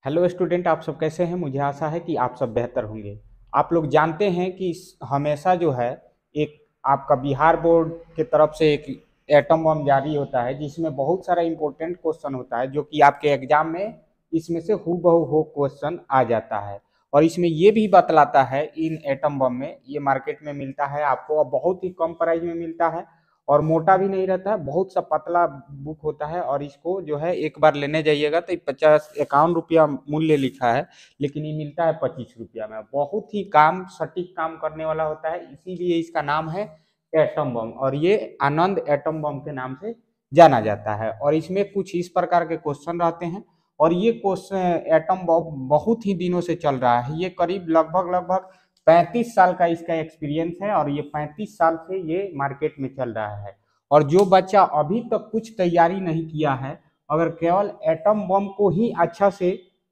Hello student, आप सब कैसे हैं। मुझे आशा है कि आप सब बेहतर होंगे। आप लोग जानते हैं कि हमेशा जो है एक आपका बिहार बोर्ड के तरफ से एक एटम बम जारी होता है, जिसमें बहुत सारा इंपॉर्टेंट क्वेश्चन होता है जो कि आपके एग्जाम में इसमें से हूबहू हो क्वेश्चन आ जाता है। और इसमें ये भी बतलाता है इन एटम बम में ये मार्केट में मिलता है आपको, और बहुत ही कम प्राइस में मिलता है और मोटा भी नहीं रहता है, बहुत सा पतला बुक होता है। और इसको जो है एक बार लेने जाइएगा तो 51 रुपया मूल्य लिखा है, लेकिन ये मिलता है 25 रुपया में। बहुत ही काम सटीक काम करने वाला होता है, इसीलिए इसका नाम है एटम बम, और ये आनंद एटम बम के नाम से जाना जाता है। और इसमें कुछ इस प्रकार के क्वेश्चन रहते हैं, और ये क्वेश्चन एटम बम बहुत ही दिनों से चल रहा है। ये करीब लगभग लगभग 35 साल का इसका एक्सपीरियंस है, और ये 35 साल से ये मार्केट में चल रहा है। और जो बच्चा अभी तक कुछ तैयारी नहीं किया है, अगर केवल एटम बम को ही अच्छा से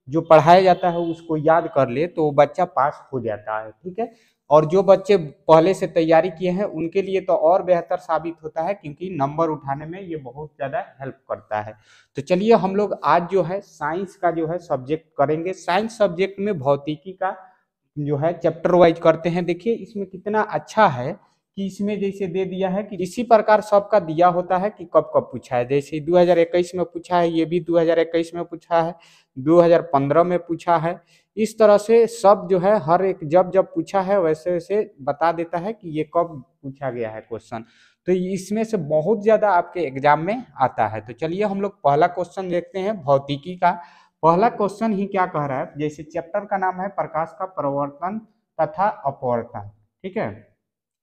जो पढ़ाया जाता है उसको याद कर ले तो वो बच्चा पास हो जाता है, ठीक है। और जो बच्चे पहले से तैयारी किए हैं उनके लिए तो और बेहतर साबित होता है, क्योंकि नंबर उठाने में ये बहुत ज़्यादा हेल्प करता है। तो चलिए हम लोग आज जो है साइंस का जो है सब्जेक्ट करेंगे। साइंस सब्जेक्ट में भौतिकी का जो है चैप्टर वाइज करते हैं। देखिए इसमें कितना अच्छा है कि इसमें जैसे दे दिया है कि इसी प्रकार सबका दिया होता है कि कब कब पूछा है। जैसे 2021 में पूछा है, ये भी 2021 में पूछा है, 2015 में पूछा है। इस तरह से सब जो है हर एक जब जब पूछा है वैसे वैसे बता देता है कि ये कब पूछा गया है क्वेश्चन। तो इसमें से बहुत ज्यादा आपके एग्जाम में आता है। तो चलिए हम लोग पहला क्वेश्चन देखते हैं भौतिकी का। पहला क्वेश्चन ही क्या कह रहा है, जैसे चैप्टर का नाम है प्रकाश का प्रवर्तन तथा अपवर्तन, ठीक है।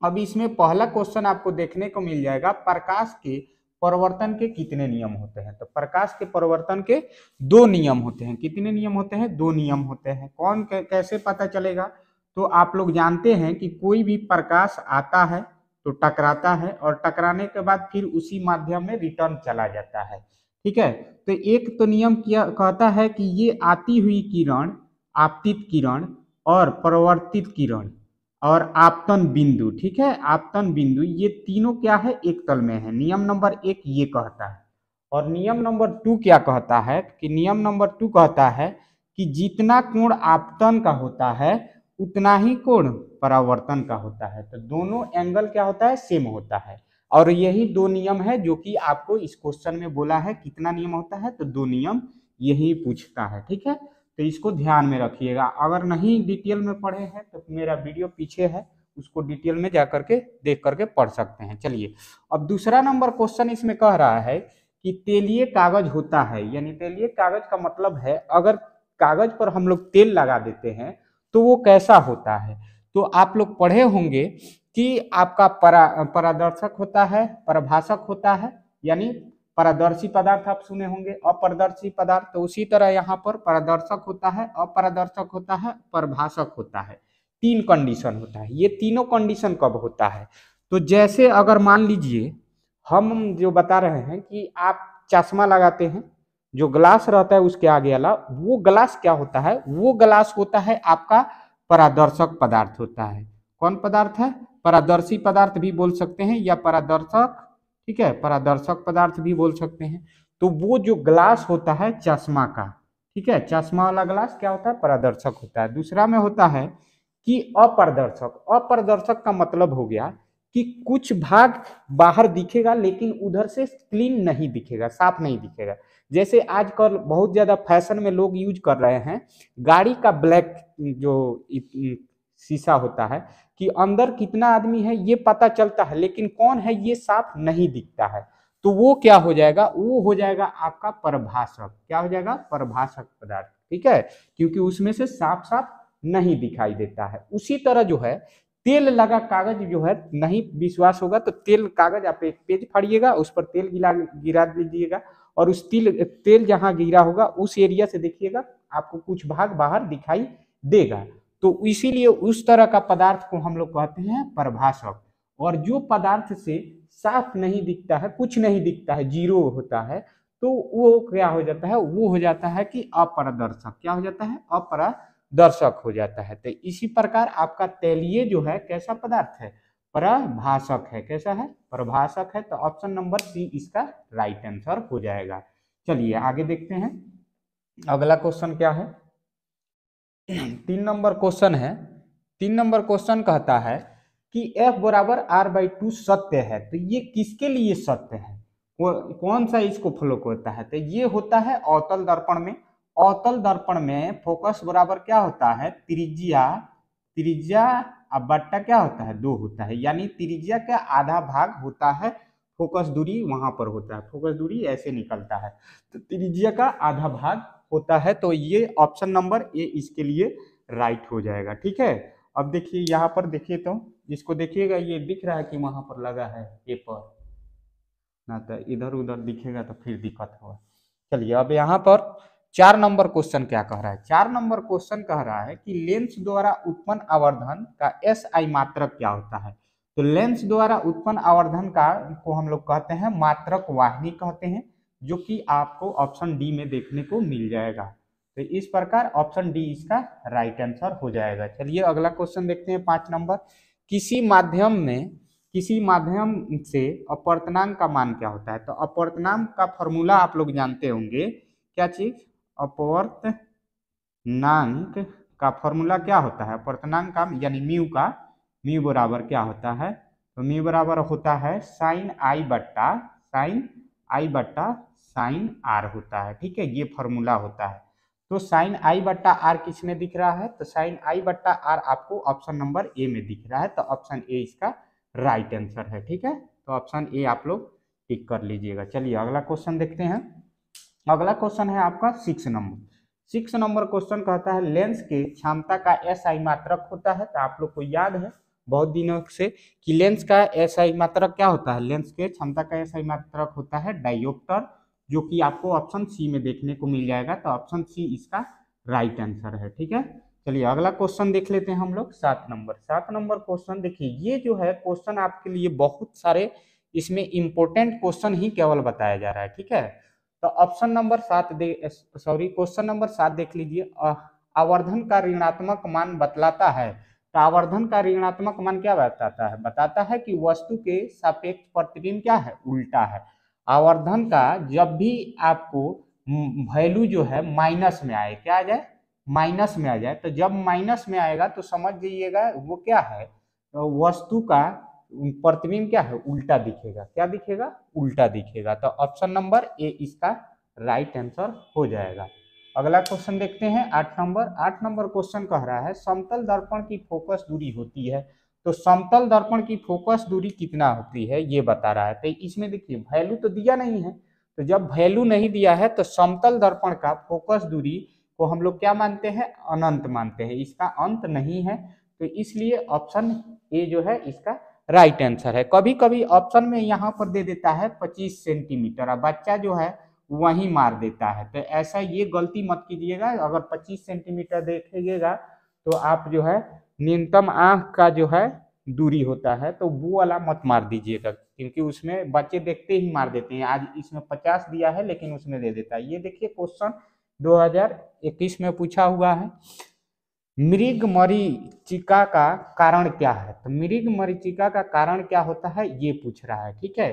अब इसमें पहला क्वेश्चन आपको देखने को मिल जाएगा, प्रकाश के परिवर्तन के कितने नियम होते हैं। तो प्रकाश के परिवर्तन के दो नियम होते हैं। कितने नियम होते हैं? दो नियम होते हैं। कौन कैसे पता चलेगा? तो आप लोग जानते हैं कि कोई भी प्रकाश आता है तो टकराता है, और टकराने के बाद फिर उसी माध्यम में रिटर्न चला जाता है, ठीक है। तो एक तो नियम क्या कहता है कि ये आती हुई किरण, आपतित किरण और परावर्तित किरण और आपतन बिंदु, ठीक है, आपतन बिंदु, ये तीनों क्या है? एक तल में है। नियम नंबर एक ये कहता है। और नियम नंबर टू क्या कहता है कि नियम नंबर टू कहता है कि जितना कोण आपतन का होता है उतना ही कोण परावर्तन का होता है। तो दोनों एंगल क्या होता है? सेम होता है। और यही दो नियम है जो कि आपको इस क्वेश्चन में बोला है। कितना नियम होता है? तो दो नियम यही पूछता है, ठीक है। तो इसको ध्यान में रखिएगा। अगर नहीं डिटेल में पढ़े हैं तो मेरा वीडियो पीछे है, उसको डिटेल में जा करके देख करके पढ़ सकते हैं। चलिए अब दूसरा नंबर क्वेश्चन इसमें कह रहा है कि तेलीय कागज होता है, यानी तेलीय कागज का मतलब है अगर कागज पर हम लोग तेल लगा देते हैं तो वो कैसा होता है। तो आप लोग पढ़े होंगे कि आपका पारदर्शक होता है, परभाषक होता है, यानी पारदर्शी पदार्थ आप सुने होंगे, अपारदर्शी पदार्थ। तो उसी तरह यहाँ पर पारदर्शक होता है, अपारदर्शक होता है, परभाषक होता है। तीन कंडीशन होता है। ये तीनों कंडीशन कब होता है? तो जैसे अगर मान लीजिए हम जो बता रहे हैं कि आप चश्मा लगाते हैं, जो ग्लास रहता है उसके आगे वाला वो ग्लास क्या होता है? वो ग्लास होता है आपका पारदर्शक पदार्थ होता है। कौन पदार्थ है? पारदर्शी पदार्थ भी बोल सकते हैं या पारदर्शक, ठीक है, पारदर्शक पदार्थ भी बोल सकते हैं। तो वो जो ग्लास होता है चश्मा का, ठीक है, चश्मा वाला ग्लास क्या होता है? पारदर्शक होता है। दूसरा में होता है कि अपारदर्शक। अपारदर्शक का मतलब हो गया कि कुछ भाग बाहर दिखेगा लेकिन उधर से क्लीन नहीं दिखेगा, साफ नहीं दिखेगा। जैसे आजकल बहुत ज्यादा फैशन में लोग यूज कर रहे हैं गाड़ी का ब्लैक जो शीशा होता है, कि अंदर कितना आदमी है ये पता चलता है लेकिन कौन है ये साफ नहीं दिखता है। तो वो क्या हो जाएगा? वो हो जाएगा आपका परभाषक। क्या हो जाएगा? परभाषक पदार्थ, ठीक है, क्योंकि उसमें से साफ साफ नहीं दिखाई देता है। उसी तरह जो है तेल लगा कागज जो है, नहीं विश्वास होगा तो तेल कागज आप एक पेज फाड़िएगा, उस पर तेल गिरा गिरा दीजिएगा, और उस तेल जहां गिरा होगा उस एरिया से देखिएगा आपको कुछ भाग बाहर दिखाई देगा। तो इसीलिए उस तरह का पदार्थ को हम लोग कहते हैं परभाषक। और जो पदार्थ से साफ नहीं दिखता है, कुछ नहीं दिखता है, जीरो होता है, तो वो क्या हो जाता है? वो हो जाता है कि अपारदर्शक। क्या हो जाता है? अपारदर्शक हो जाता है। तो इसी प्रकार आपका तैलीय जो है कैसा पदार्थ है? परभाषक है। कैसा है? परभाषक है। तो ऑप्शन नंबर सी इसका राइट आंसर हो जाएगा। चलिए आगे देखते हैं। अगला क्वेश्चन क्या है? 3 नंबर क्वेश्चन है। 3 नंबर क्वेश्चन कहता है कि f बराबर r/2 सत्य है, तो ये किसके लिए सत्य है? कौन सा इसको फॉलो करता है? तो ये होता है अवतल दर्पण में। अवतल दर्पण में फोकस बराबर क्या होता है? त्रिज्या, त्रिज्या अब बट्टा क्या होता है? 2 होता है, यानी त्रिज्या का आधा भाग होता है फोकस दूरी, वहां पर होता है फोकस दूरी ऐसे निकलता है, तो त्रिज्या का आधा भाग होता है। तो ये ऑप्शन नंबर ए इसके लिए राइट हो जाएगा। ठीक है, अब देखिए यहाँ पर देखिए, तो इसको देखिएगा, ये दिख रहा है कि वहां पर लगा है ए पर, ना तो इधर उधर दिखेगा तो फिर दिक्कत होगा। चलिए अब यहाँ पर 4 नंबर क्वेश्चन क्या कह रहा है? 4 नंबर क्वेश्चन कह रहा है कि लेंस द्वारा उत्पन्न आवर्धन का SI मात्रक क्या होता है? तो लेंस द्वारा उत्पन्न आवर्धन का को हम लोग कहते हैं मात्रक वाहिनी कहते हैं, जो कि आपको ऑप्शन डी में देखने को मिल जाएगा। तो इस प्रकार ऑप्शन डी इसका राइट आंसर हो जाएगा। चलिए अगला क्वेश्चन देखते हैं 5 नंबर। किसी माध्यम से अपवर्तनांक का मान क्या होता है? तो अपवर्तनांक का फॉर्मूला आप लोग जानते होंगे, क्या चीज? अपवर्तनांक का फॉर्मूला क्या होता है? अपवर्तनांक का यानी म्यू का, म्यू बराबर क्या होता है? तो म्यू बराबर होता है साइन आई बट्टा साइन आर होता है। ठीक है, ये फॉर्मूला होता है। तो साइन आई बट्टा आर किस में दिख रहा है? तो साइन आई बट्टा आर आपको ऑप्शन नंबर ए में दिख रहा है, तो ऑप्शन ए इसका राइट आंसर है। ठीक है, तो ऑप्शन ए आप लोग टिक कर लीजिएगा। चलिए अगला क्वेश्चन देखते हैं। अगला क्वेश्चन है आपका 6 नंबर। 6 नंबर क्वेश्चन कहता है लेंस के क्षमता का SI मात्रक होता है। तो आप लोग को याद है बहुत दिनों से कि लेंस का SI मात्रक क्या होता है? लेंस के क्षमता का SI मात्रक होता है डायोप्टर, जो कि आपको ऑप्शन सी में देखने को मिल जाएगा। तो ऑप्शन सी इसका राइट आंसर है। ठीक है, चलिए अगला क्वेश्चन देख लेते हैं हम लोग 7 नंबर। 7 नंबर क्वेश्चन देखिए, ये जो है क्वेश्चन आपके लिए बहुत सारे इसमें इंपॉर्टेंट क्वेश्चन ही केवल बताया जा रहा है। ठीक है, तो ऑप्शन नंबर 7 क्वेश्चन नंबर 7 देख लीजिए। आवर्धन का ऋणात्मक मान बतलाता है। तो आवर्धन का ऋणात्मक मान क्या बताता है? बताता है कि वस्तु के सापेक्ष प्रतिबिंब क्या है? उल्टा है। आवर्धन का जब भी आपको वैल्यू जो है माइनस में आए, क्या आ जाए? माइनस में आ जाए, तो जब माइनस में आएगा तो समझ जाइएगा वो क्या है? तो वस्तु का प्रतिबिंब क्या है? उल्टा दिखेगा। क्या दिखेगा? उल्टा दिखेगा। तो ऑप्शन नंबर ए इसका राइट आंसर हो जाएगा। अगला क्वेश्चन देखते हैं 8 नंबर। 8 नंबर क्वेश्चन कह रहा है समतल दर्पण की फोकस दूरी होती है। तो समतल दर्पण की फोकस दूरी कितना होती है ये बता रहा है। तो इसमें देखिए वैल्यू तो दिया नहीं है, तो जब वैल्यू नहीं दिया है तो समतल दर्पण का फोकस दूरी को हम लोग क्या मानते हैं? अनंत मानते हैं, इसका अंत नहीं है। तो इसलिए ऑप्शन ए जो है इसका राइट आंसर है। कभी कभी ऑप्शन में यहाँ पर दे देता है 25 सेंटीमीटर, अब बच्चा जो है वहीं मार देता है। तो ऐसा ये गलती मत कीजिएगा। अगर 25 सेंटीमीटर देखिएगा तो आप जो है न्यूनतम आंख का जो है दूरी होता है, तो वो वाला मत मार दीजिएगा, क्योंकि उसमें बच्चे देखते ही मार देते हैं। आज इसमें 50 दिया है लेकिन उसमें दे देता है। ये देखिए क्वेश्चन 2021 में पूछा हुआ है, मृग मरीचिका का कारण क्या है? तो मृग मरीचिका का कारण क्या होता है ये पूछ रहा है। ठीक है,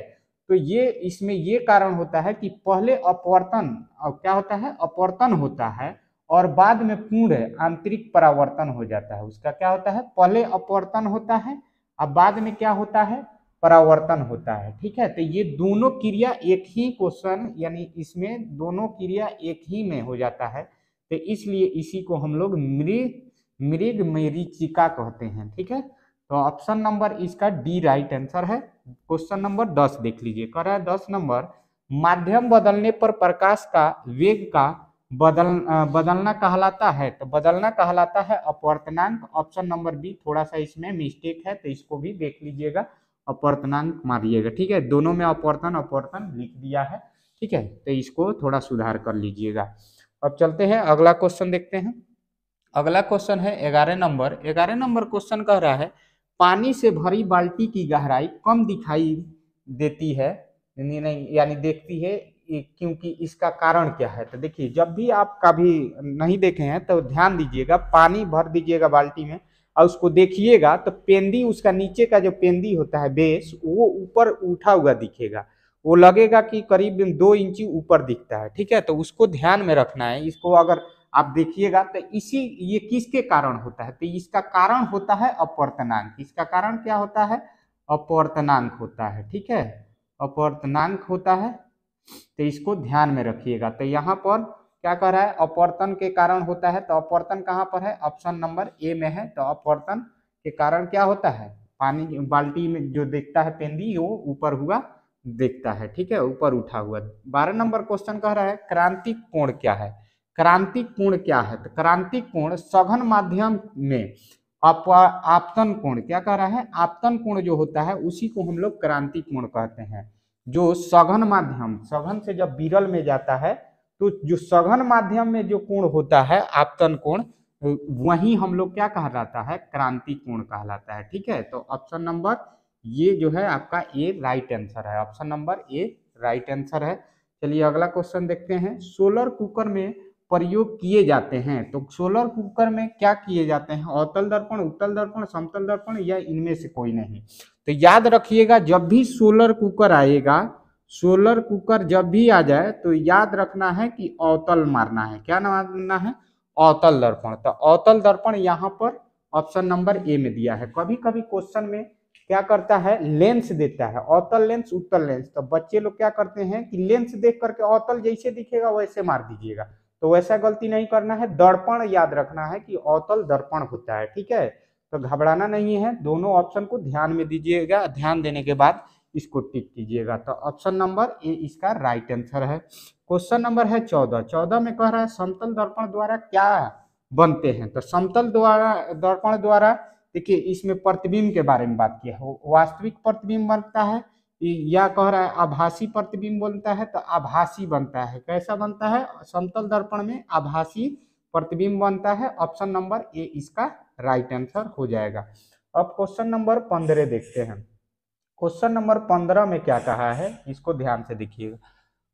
तो ये इसमें ये कारण होता है कि पहले अपवर्तन, और क्या होता है? अपवर्तन होता है और बाद में पूर्ण आंतरिक परावर्तन हो जाता है। उसका क्या होता है? पहले अपवर्तन होता है और बाद में क्या होता है? परावर्तन होता है। ठीक है, तो ये दोनों क्रिया एक ही क्वेश्चन, यानी इसमें दोनों क्रिया एक ही में हो जाता है, तो इसलिए इसी को हम लोग मृग मरीचिका कहते हैं। ठीक है, तो ऑप्शन नंबर इसका डी राइट आंसर है। क्वेश्चन नंबर 10 देख लीजिए, कर रहा है 10 नंबर, माध्यम बदलने पर प्रकाश का वेग का बदलना कहलाता है। तो बदलना कहलाता है अपवर्तनांक। ऑप्शन नंबर बी थोड़ा सा इसमें मिस्टेक है, तो इसको भी देख लीजिएगा, अपवर्तनांक मारिएगा। ठीक है, दोनों में अपवर्तन अपवर्तन लिख दिया है। ठीक है, तो इसको थोड़ा सुधार कर लीजिएगा। अब चलते हैं अगला क्वेश्चन देखते हैं। अगला क्वेश्चन है 11 नंबर। 11 नंबर क्वेश्चन कह रहा है पानी से भरी बाल्टी की गहराई कम दिखाई देती है, यानी देखती है, क्योंकि इसका कारण क्या है? तो देखिए जब भी आप कभी नहीं देखे हैं तो ध्यान दीजिएगा, पानी भर दीजिएगा बाल्टी में और उसको देखिएगा तो पेंदी, उसका नीचे का जो पेंदी होता है बेस, वो ऊपर उठा हुआ दिखेगा। वो लगेगा कि करीब 2 इंची ऊपर दिखता है, ठीक है। तो उसको ध्यान में रखना है। इसको अगर आप देखिएगा तो ये किसके कारण होता है, तो इसका कारण होता है अपवर्तनांक। इसका कारण क्या होता है, अपवर्तनांक होता है, ठीक है, अपवर्तनांक होता है। तो इसको ध्यान में रखिएगा। तो यहाँ पर क्या कह रहा है, अपवर्तन के कारण होता है। तो अपवर्तन कहाँ पर है, ऑप्शन नंबर ए में है। तो अपवर्तन के कारण क्या होता है, पानी बाल्टी में जो देखता है पेंदी वो ऊपर हुआ देखता है, ठीक है, ऊपर उठा हुआ। 12 नंबर क्वेश्चन कह रहा है क्रांतिक कोण क्या है। क्रांतिक कोण क्या है, तो क्रांतिक कोण सघन माध्यम में आपतन कोण, क्या कह रहा है, आपतन कोण जो होता है उसी को हम लोग क्रांतिक कोण कहते हैं। जो सघन माध्यम, सघन से जब विरल में जाता है तो जो सघन माध्यम में जो कोण होता है आपतन कोण, वही हम लोग क्या कहलाता है, क्रांतिक कोण कहलाता है, ठीक है। तो ऑप्शन नंबर ये जो है आपका ए राइट आंसर है, option number A right answer है। चलिए अगला क्वेश्चन देखते हैं। सोलर कुकर में प्रयोग किए जाते हैं, तो सोलर कुकर में क्या किए जाते हैं, अवतल दर्पण, उत्तल दर्पण, समतल दर्पण, या इनमें से कोई नहीं। तो याद रखिएगा जब भी सोलर कुकर आएगा, सोलर कुकर जब भी आ जाए तो याद रखना है कि अवतल मारना है। क्या मारना है, अवतल दर्पण। तो अवतल दर्पण यहाँ पर ऑप्शन नंबर ए में दिया है। कभी कभी क्वेश्चन में क्या करता है, लेंस देता है, अवतल लेंस, उत्तल लेंस। तो बच्चे लोग क्या करते हैं कि लेंस देख करके अवतल जैसे दिखेगा वैसे मार दीजिएगा, तो वैसा गलती नहीं करना है। दर्पण याद रखना है कि अवतल दर्पण होता है, ठीक है। तो घबराना नहीं है, दोनों ऑप्शन को ध्यान में दीजिएगा, ध्यान देने के बाद इसको टिक कीजिएगा। तो ऑप्शन नंबर ए इसका राइट आंसर है। क्वेश्चन नंबर है 14। 14 में कह रहा है समतल दर्पण द्वारा क्या बनते हैं। तो समतल द्वारा दर्पण द्वारा देखिए इसमें प्रतिबिंब के बारे में बात किया है, वास्तविक प्रतिबिंब बनता है या कह रहा है आभासी प्रतिबिंब बनता है। तो आभासी बनता है। कैसा बनता है, समतल दर्पण में आभासी प्रतिबिंब बनता है। ऑप्शन नंबर ए इसका राइट आंसर हो जाएगा। अब क्वेश्चन नंबर 15 देखते हैं। क्वेश्चन नंबर 15 में क्या कहा है, इसको ध्यान से देखिएगा।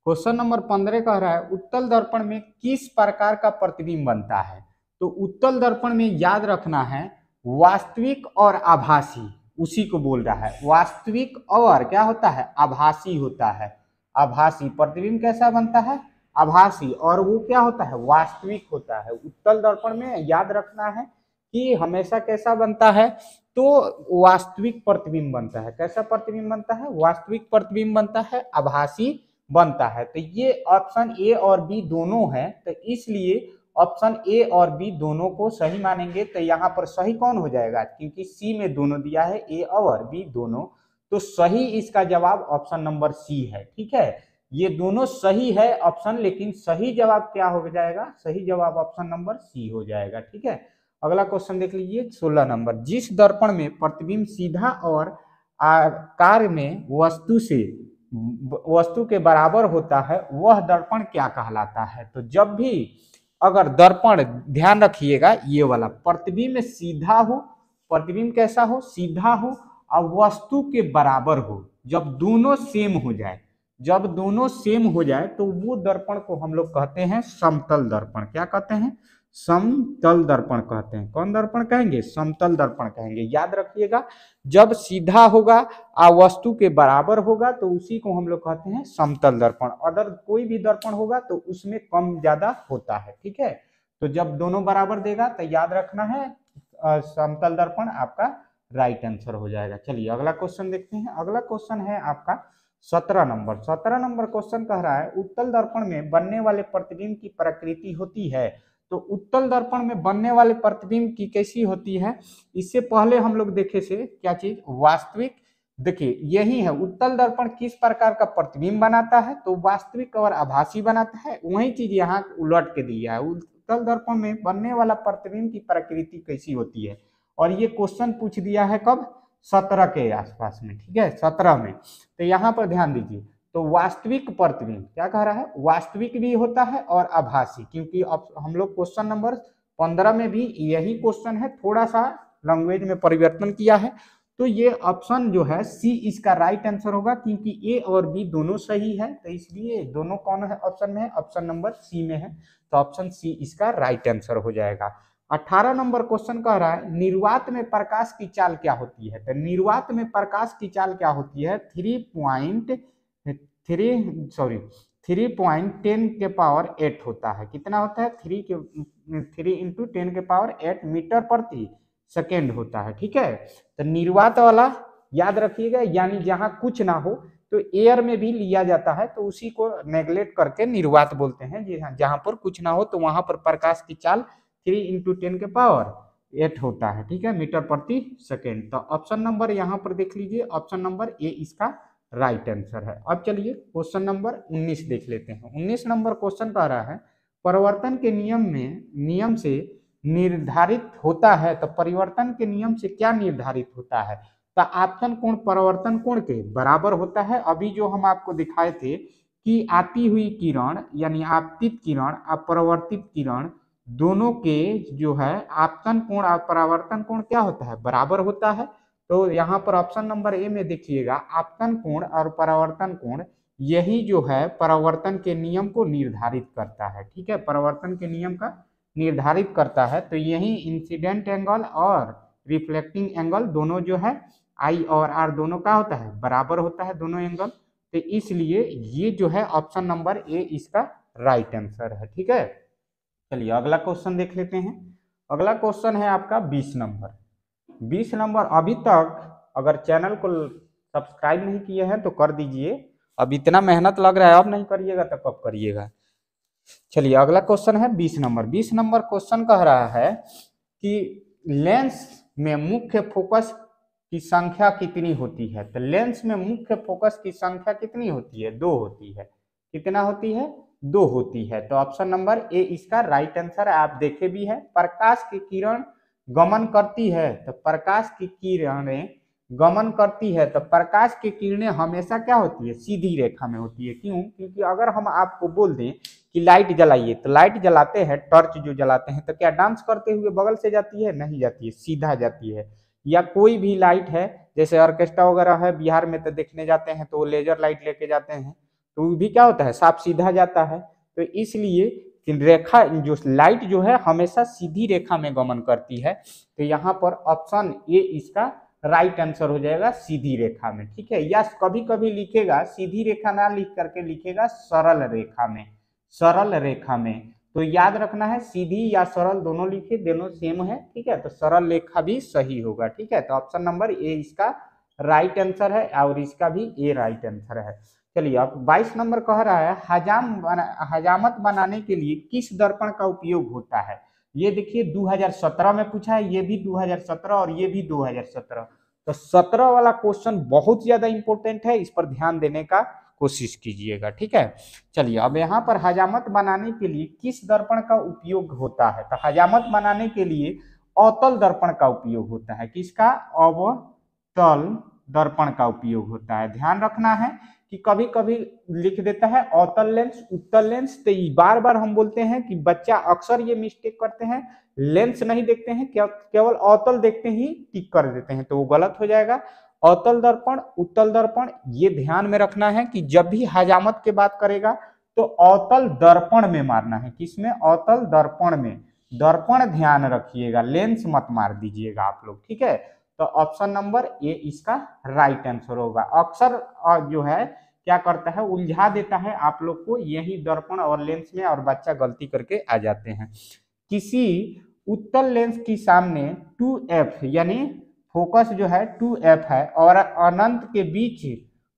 क्वेश्चन नंबर 15 कह रहा है उत्तल दर्पण में किस प्रकार का प्रतिबिंब बनता है। तो उत्तल दर्पण में याद रखना है वास्तविक और आभासी, उसी को बोल रहा है। वास्तविक और क्या होता है, आभासी होता है। आभासी प्रतिबिंब कैसा बनता है, आभासी, और वो क्या होता है, वास्तविक होता है। उत्तल दर्पण में याद रखना है कि हमेशा कैसा बनता है, तो वास्तविक प्रतिबिंब बनता है। कैसा प्रतिबिंब बनता है, वास्तविक प्रतिबिंब बनता है, आभासी बनता है। तो ये ऑप्शन ए और बी दोनों है, तो इसलिए ऑप्शन ए और बी दोनों को सही मानेंगे। तो यहाँ पर सही कौन हो जाएगा, क्योंकि सी में दोनों दिया है, ए और बी दोनों, तो सही इसका जवाब ऑप्शन नंबर सी है, ठीक है। ये दोनों सही है ऑप्शन, लेकिन सही जवाब क्या हो जाएगा, सही जवाब ऑप्शन नंबर सी हो जाएगा, ठीक है। अगला क्वेश्चन देख लीजिए 16 नंबर। जिस दर्पण में प्रतिबिंब सीधा और आकार में वस्तु के बराबर होता है वह दर्पण क्या कहलाता है। तो जब भी अगर दर्पण, ध्यान रखिएगा ये वाला, प्रतिबिंब सीधा हो, प्रतिबिंब कैसा हो, सीधा हो, और वस्तु के बराबर हो, जब दोनों सेम हो जाए, जब दोनों सेम हो जाए तो वो दर्पण को हम लोग कहते हैं समतल दर्पण। क्या कहते हैं, समतल दर्पण कहते हैं। कौन दर्पण कहेंगे, समतल दर्पण कहेंगे। याद रखिएगा जब सीधा होगा और वस्तु के बराबर होगा तो उसी को हम लोग कहते हैं समतल दर्पण। अगर कोई भी दर्पण होगा तो उसमें कम ज्यादा होता है, ठीक है। तो जब दोनों बराबर देगा तो याद रखना है समतल दर्पण आपका राइट आंसर हो जाएगा। चलिए अगला क्वेश्चन देखते हैं। अगला क्वेश्चन है आपका 17 नंबर। 17 नंबर क्वेश्चन कह रहा है उत्तल दर्पण में बनने वाले प्रतिबिंब की प्रकृति होती है। तो उत्तल दर्पण में बनने वाले प्रतिबिंब की कैसी होती है, इससे पहले हम लोग देखे से क्या चीज, वास्तविक। देखिए यही है, उत्तल दर्पण किस प्रकार का प्रतिबिंब बनाता है, तो वास्तविक और आभासी बनाता है। वही चीज यहाँ उलट के दिया है, उत्तल दर्पण में बनने वाला प्रतिबिंब की प्रकृति कैसी होती है। और ये क्वेश्चन पूछ दिया है कब, 17 के आसपास में, ठीक है, 17 में। तो यहाँ पर ध्यान दीजिए, तो वास्तविक प्रतिबिंब क्या कह रहा है, वास्तविक भी होता है और आभासी, क्योंकि अब हम लोग क्वेश्चन नंबर 15 में भी यही क्वेश्चन है, थोड़ा सा लैंग्वेज में परिवर्तन किया है। तो ये ऑप्शन जो है सी इसका राइट आंसर होगा, क्योंकि ए और बी दोनों सही है, तो इसलिए दोनों कौन है ऑप्शन में है, ऑप्शन नंबर सी में है। तो ऑप्शन सी इसका राइट आंसर हो जाएगा। 18 नंबर क्वेश्चन कह रहा है निर्वात में प्रकाश की चाल क्या होती है। तो निर्वात में प्रकाश की चाल क्या होती है, 3.10 होता है। कितना होता है? 3 × 10 मीटर प्रति सेकेंड होता है। ठीक है, तो निर्वात वाला याद रखिएगा, यानी जहां कुछ ना हो तो एयर में भी लिया जाता है, तो उसी को नेग्लेक्ट करके निर्वात बोलते हैं। जी हाँ, जहां पर कुछ ना हो तो वहां पर प्रकाश की चाल 3 × 10 होता है। ठीक है, मीटर प्रति सेकेंड। तो ऑप्शन नंबर यहाँ पर देख लीजिए, ऑप्शन नंबर ए इसका राइट आंसर है। अब चलिए क्वेश्चन नंबर 19 देख लेते हैं। 19 नंबर क्वेश्चन कह रहा है परिवर्तन के नियम से निर्धारित होता है। तो परिवर्तन के नियम से क्या निर्धारित होता है? तो आपतन कोण परिवर्तन कोण के बराबर होता है। अभी जो हम आपको दिखाए थे कि आती हुई किरण यानी आपतित किरण और परावर्तित किरण दोनों के जो है आपतन कोण और परावर्तन कोण क्या होता है? बराबर होता है। तो यहाँ पर ऑप्शन नंबर ए में देखिएगा, आपतन कोण और परावर्तन कोण यही जो है परावर्तन के नियम को निर्धारित करता है। ठीक है, परावर्तन के नियम का निर्धारित करता है। तो यही इंसिडेंट एंगल और रिफ्लेक्टिंग एंगल दोनों जो है आई और आर दोनों का होता है? बराबर होता है दोनों एंगल। तो इसलिए ये जो है ऑप्शन नंबर ए इसका राइट आंसर है। ठीक है, चलिए अगला क्वेश्चन देख लेते हैं। अगला क्वेश्चन है आपका 20 नंबर। 20 नंबर, अभी तक अगर चैनल को सब्सक्राइब नहीं किए हैं तो कर दीजिए। अब इतना मेहनत लग रहा है, अब नहीं करिएगा तो कब करिएगा। चलिए अगला क्वेश्चन है 20 नंबर। 20 नंबर क्वेश्चन कह रहा है कि लेंस में मुख्य फोकस की संख्या कितनी होती है? तो लेंस में मुख्य फोकस की संख्या कितनी होती है? 2 होती है। कितना होती है? 2 होती है। तो ऑप्शन नंबर ए इसका राइट आंसर है। आप देखे भी है, प्रकाश की किरण गमन करती है, तो प्रकाश की किरणें गमन करती है, तो प्रकाश की किरणें हमेशा क्या होती है? सीधी रेखा में होती है। क्यों? क्योंकि अगर हम आपको बोल दें कि लाइट जलाइए, तो लाइट जलाते हैं, टॉर्च जो जलाते हैं, तो क्या डांस करते हुए बगल से जाती है? नहीं जाती है, सीधा जाती है। या कोई भी लाइट है, जैसे ऑर्केस्ट्रा वगैरह है बिहार में, तो देखने जाते हैं तो वो लेजर लाइट लेके जाते हैं, तो वो भी क्या होता है? साफ सीधा जाता है। तो इसलिए रेखा जो लाइट जो है हमेशा सीधी रेखा में गमन करती है। तो यहाँ पर ऑप्शन ए इसका राइट आंसर हो जाएगा, सीधी रेखा में। ठीक है, या कभी कभी लिखेगा सीधी रेखा ना लिख करके लिखेगा सरल रेखा में, सरल रेखा में। तो याद रखना है, सीधी या सरल दोनों लिखे, दोनों सेम है। ठीक है, तो सरल रेखा भी सही होगा। ठीक है, तो ऑप्शन नंबर ए इसका राइट आंसर है और इसका भी ए राइट आंसर है। चलिए अब 22 नंबर कह रहा है हजामत बनाने के लिए किस दर्पण का उपयोग होता है? ये देखिए 2017 में पूछा है, ये भी 2017 और ये भी 2017। तो 17 वाला क्वेश्चन बहुत ज्यादा इंपॉर्टेंट है, इस पर ध्यान देने का कोशिश कीजिएगा। ठीक है, चलिए अब यहाँ पर हजामत बनाने के लिए किस दर्पण का उपयोग होता है? तो हजामत बनाने के लिए अवतल दर्पण का उपयोग होता है। किसका? अवतल दर्पण का उपयोग होता है। ध्यान रखना है कि कभी कभी लिख देता है अवतल लेंस, उत्तल लेंस। तो बार बार हम बोलते हैं कि बच्चा अक्सर ये मिस्टेक करते हैं, लेंस नहीं देखते हैं, केवल अवतल देखते ही टिक कर देते हैं, तो वो गलत हो जाएगा। अवतल दर्पण, उत्तल दर्पण, ये ध्यान में रखना है कि जब भी हजामत की बात करेगा तो अवतल दर्पण में मारना है। किसमें? अवतल दर्पण में। दर्पण ध्यान रखिएगा, लेंस मत मार दीजिएगा आप लोग। ठीक है, तो ऑप्शन नंबर ए इसका राइट आंसर होगा। अक्सर जो है क्या करता है, उलझा देता है आप लोग को यही दर्पण और लेंस में, और बच्चा गलती करके आ जाते हैं। किसी उत्तल लेंस की सामने 2f यानी फोकस जो है 2f है और अनंत के बीच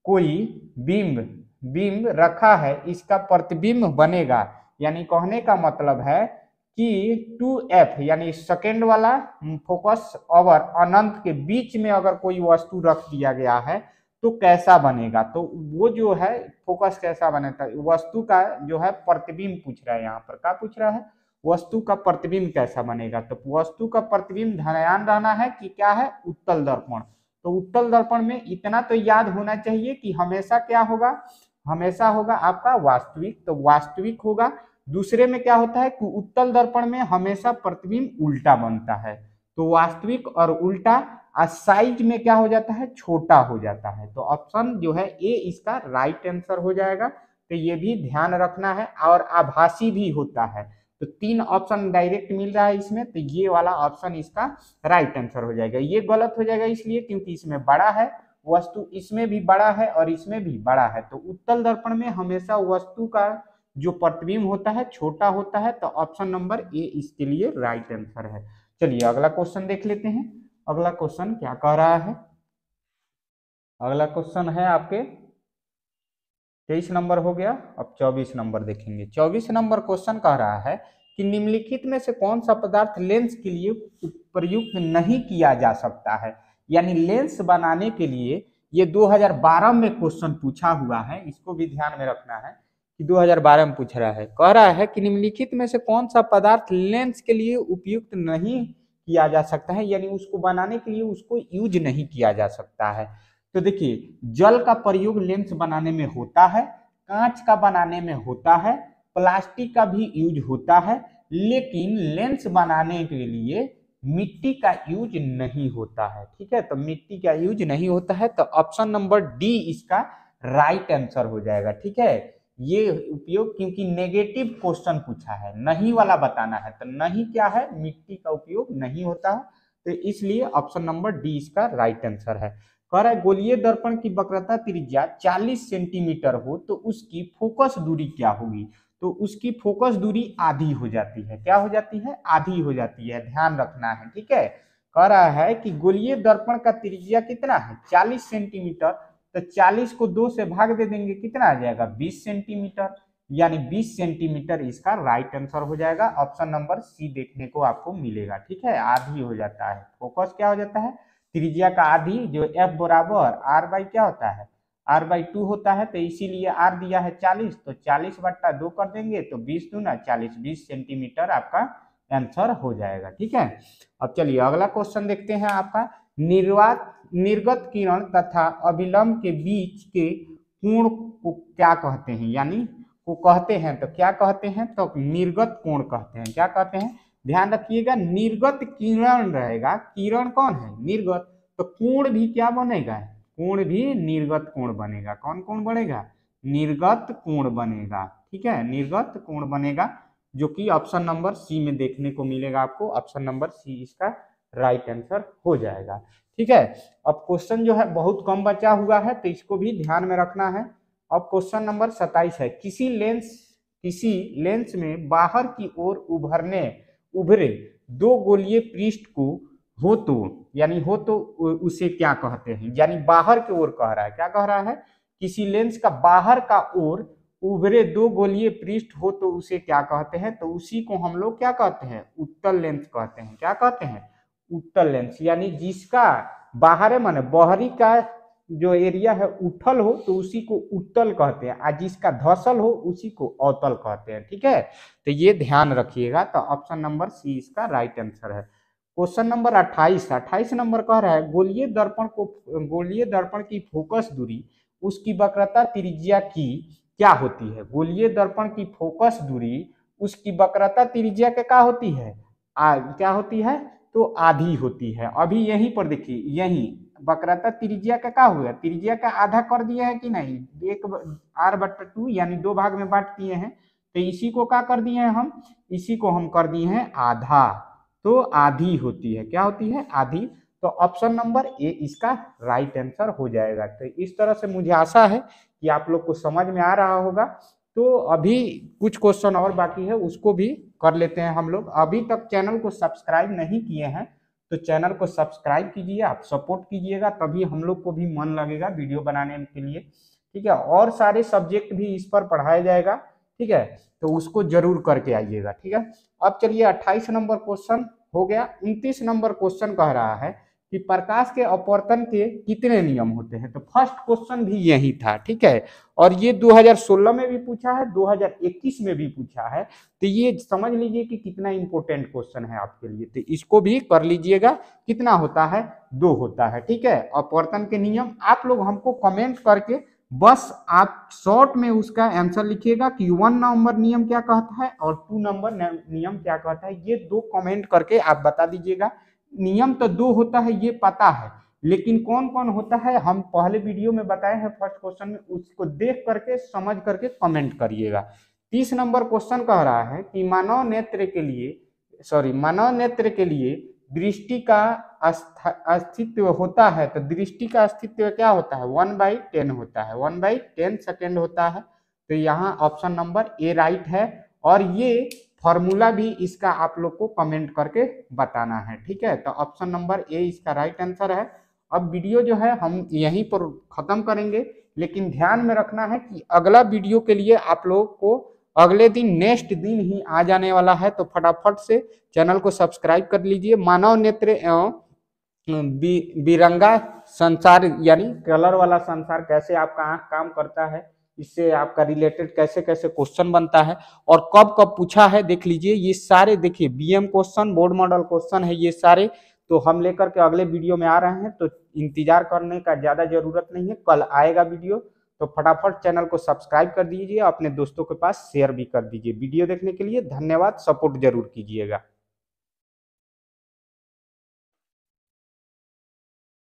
कोई बिंब रखा है, इसका प्रतिबिंब बनेगा। यानी कहने का मतलब है कि 2f यानी सेकेंड वाला फोकस और अनंत के बीच में अगर कोई वस्तु रख दिया गया है तो कैसा बनेगा? तो वो जो है फोकस कैसा बनेगा, वस्तु का जो है प्रतिबिंब पूछ रहा है। यहाँ पर क्या पूछ रहा है? वस्तु का प्रतिबिंब कैसा बनेगा। तो वस्तु का प्रतिबिंब ध्यान रहना है कि क्या है? उत्तल दर्पण। तो उत्तल दर्पण में इतना तो याद होना चाहिए कि हमेशा क्या होगा? हमेशा होगा आपका वास्तविक, तो वास्तविक होगा। दूसरे में क्या होता है कि उत्तल दर्पण में हमेशा प्रतिबिंब उल्टा बनता है, तो वास्तविक और उल्टा साइज में क्या हो जाता है? छोटा हो जाता है। तो ऑप्शन जो है ए इसका राइट आंसर हो जाएगा। तो ये भी ध्यान रखना है, और आभासी भी होता है। तो 3 ऑप्शन डायरेक्ट मिल रहा है इसमें, तो ये वाला ऑप्शन इसका राइट आंसर हो जाएगा। ये गलत हो जाएगा इसलिए क्योंकि इसमें बड़ा है, वस्तु इसमें भी बड़ा है और इसमें भी बड़ा है, तो उत्तल दर्पण में हमेशा वस्तु का जो प्रतिबिंब होता है छोटा होता है, तो ऑप्शन नंबर ए इसके लिए राइट आंसर है। चलिए अगला क्वेश्चन देख लेते हैं। अगला क्वेश्चन क्या कह रहा है? अगला क्वेश्चन है आपके 23 नंबर हो गया, अब 24 नंबर देखेंगे। 24 नंबर क्वेश्चन कह रहा है कि निम्नलिखित में से कौन सा पदार्थ लेंस के लिए प्रयुक्त नहीं किया जा सकता है। यानी लेंस बनाने के लिए ये 2012 में क्वेश्चन पूछा हुआ है, इसको भी ध्यान में रखना है कि 2012 में पूछ रहा है। कह रहा है कि निम्नलिखित में से कौन सा पदार्थ लेंस के लिए उपयुक्त नहीं किया जा सकता है, यानी उसको बनाने के लिए उसको यूज नहीं किया जा सकता है। तो देखिए जल का प्रयोग लेंस बनाने में होता है, कांच का बनाने में होता है, प्लास्टिक का भी यूज होता है, लेकिन लेंस बनाने के लिए मिट्टी का यूज नहीं होता है। ठीक है, तो मिट्टी का यूज नहीं होता है, तो ऑप्शन नंबर डी इसका राइट आंसर हो जाएगा। ठीक है, ये उपयोग क्योंकि नेगेटिव क्वेश्चन पूछा है, नहीं वाला बताना है, तो नहीं क्या है, मिट्टी का उपयोग नहीं होता है, तो इसलिए ऑप्शन नंबर डी इसका राइट आंसर है। कह रहा है गोलीय दर्पण की वक्रता त्रिज्या 40 सेंटीमीटर हो तो उसकी फोकस दूरी क्या होगी। तो उसकी फोकस दूरी आधी हो जाती है। क्या हो जाती है? आधी हो जाती है, ध्यान रखना है। ठीक है, कह रहा है कि गोलीय दर्पण का त्रिज्या कितना है? 40 सेंटीमीटर, तो 40 को 2 से भाग दे देंगे, कितना आ जाएगा? 20 सेंटीमीटर, यानी 20 सेंटीमीटर इसका राइट आंसर हो जाएगा। ऑप्शन नंबर सी देखने को आपको मिलेगा। ठीक है, आधी हो जाता है, फोकस क्या हो जाता है? त्रिज्या का आधी, जो एफ बराबर आर बाई क्या होता है? आर बाई 2 होता है, तो इसीलिए आर दिया है 40, तो 40/2 कर देंगे तो 20 दूना 40, 20 सेंटीमीटर आपका आंसर हो जाएगा। ठीक है, अब चलिए अगला क्वेश्चन देखते हैं आपका। निर्गत किरण तथा अभिलंब के बीच के कोण को क्या कहते हैं? यानी को कहते हैं, तो क्या कहते हैं? तो निर्गत कोण कहते हैं। क्या कहते हैं? ध्यान रखिएगा, निर्गत किरण रहेगा, किरण कौन है? निर्गत, तो कोण भी क्या बनेगा? कोण भी निर्गत कोण बनेगा। कौन कोण बनेगा? निर्गत कोण बनेगा। ठीक है, निर्गत कोण बनेगा, जो कि ऑप्शन नंबर सी में देखने को मिलेगा आपको। ऑप्शन नंबर सी इसका राइट आंसर हो जाएगा। ठीक है, अब क्वेश्चन जो है बहुत कम बचा हुआ है, तो इसको भी ध्यान में रखना है। अब क्वेश्चन नंबर 27 है, किसी लेंस में बाहर की ओर उभरे 2 गोलीय पृष्ठ को हो तो, यानी हो तो उसे क्या कहते हैं? यानी बाहर की ओर कह रहा है। क्या कह रहा है? किसी लेंस का बाहर का ओर उभरे 2 गोलीय पृष्ठ हो तो उसे क्या कहते हैं? तो उसी को हम लोग क्या कहते हैं? उत्तल लेंस कहते हैं। क्या कहते हैं? उत्तल लेंस, यानी जिसका बाहर माने बाहरी का जो एरिया है उथल हो तो उसी को उत्तल कहते हैं, और जिसका धसल हो उसी को अवतल कहते हैं। ठीक है, तो ये ध्यान रखिएगा। तो ऑप्शन नंबर सी इसका राइट आंसर है। क्वेश्चन नंबर 28 नंबर कह रहा है गोलीय दर्पण की फोकस दूरी उसकी वक्रता त्रिज्या की क्या होती है? गोलीय दर्पण की फोकस दूरी उसकी वक्रता त्रिज्या क्या होती है? क्या होती है? तो आधी होती है। अभी यहीं पर देखिए, यहीं वक्रता त्रिज्या का क्या हुआ? त्रिज्या का आधा कर दिया है कि नहीं? एक r/2 यानी 2 भाग में बांट दिए हैं, तो इसी को क्या कर दिए हैं हम? इसी को हम कर दिए हैं आधा, तो आधी होती है। क्या होती है? आधी। तो ऑप्शन नंबर ए इसका राइट आंसर हो जाएगा। तो इस तरह से मुझे आशा है कि आप लोग को समझ में आ रहा होगा। तो अभी कुछ क्वेश्चन और बाकी है, उसको भी कर लेते हैं हम लोग। अभी तक चैनल को सब्सक्राइब नहीं किए हैं तो चैनल को सब्सक्राइब कीजिए, आप सपोर्ट कीजिएगा, तभी हम लोग को भी मन लगेगा वीडियो बनाने के लिए। ठीक है, और सारे सब्जेक्ट भी इस पर पढ़ाया जाएगा। ठीक है, तो उसको जरूर करके आइएगा। ठीक है, अब चलिए 28 नंबर क्वेश्चन हो गया। 29 नंबर क्वेश्चन कह रहा है कि प्रकाश के अपवर्तन के कितने नियम होते हैं? तो फर्स्ट क्वेश्चन भी यही था। ठीक है, और ये 2016 में भी पूछा है, 2021 में भी पूछा है, तो ये समझ लीजिए कि कितना इंपॉर्टेंट क्वेश्चन है आपके लिए। तो इसको भी कर लीजिएगा। कितना होता है? 2 होता है। ठीक है, अपवर्तन के नियम आप लोग हमको कमेंट करके बस आप शॉर्ट में उसका आंसर लिखिएगा कि 1 नंबर नियम क्या कहता है और 2 नंबर नियम क्या कहता है। ये 2 कमेंट करके आप बता दीजिएगा। नियम तो 2 होता है ये पता है, लेकिन कौन कौन होता है हम पहले वीडियो में बताए हैं फर्स्ट क्वेश्चन में, उसको देख करके समझ करके कमेंट करिएगा। 30 नंबर क्वेश्चन कह रहा है कि मानव नेत्र के लिए दृष्टि का अस्तित्व होता है तो दृष्टि का अस्तित्व क्या होता है, 1/10 होता है, 1/10 सेकेंड होता है। तो यहाँ ऑप्शन नंबर ए राइट है। और ये फॉर्मूला भी इसका आप लोग को कमेंट करके बताना है, ठीक है। तो ऑप्शन नंबर ए इसका राइट आंसर है। अब वीडियो जो है हम यहीं पर खत्म करेंगे, लेकिन ध्यान में रखना है कि अगला वीडियो के लिए आप लोग को अगले दिन नेक्स्ट दिन ही आ जाने वाला है। तो फटाफट से चैनल को सब्सक्राइब कर लीजिए। मानव नेत्र एवं बिरंगा संसार यानी कलर वाला संसार, कैसे आपका आंख काम करता है, इससे आपका रिलेटेड कैसे कैसे क्वेश्चन बनता है और कब कब पूछा है, देख लीजिए। ये सारे देखिए BM question, board model question है ये सारे। तो हम लेकर के अगले वीडियो में आ रहे हैं, तो इंतजार करने का ज्यादा जरूरत नहीं है, कल आएगा वीडियो। तो फटाफट चैनल को सब्सक्राइब कर दीजिए, अपने दोस्तों के पास शेयर भी कर दीजिए। वीडियो देखने के लिए धन्यवाद, सपोर्ट जरूर कीजिएगा।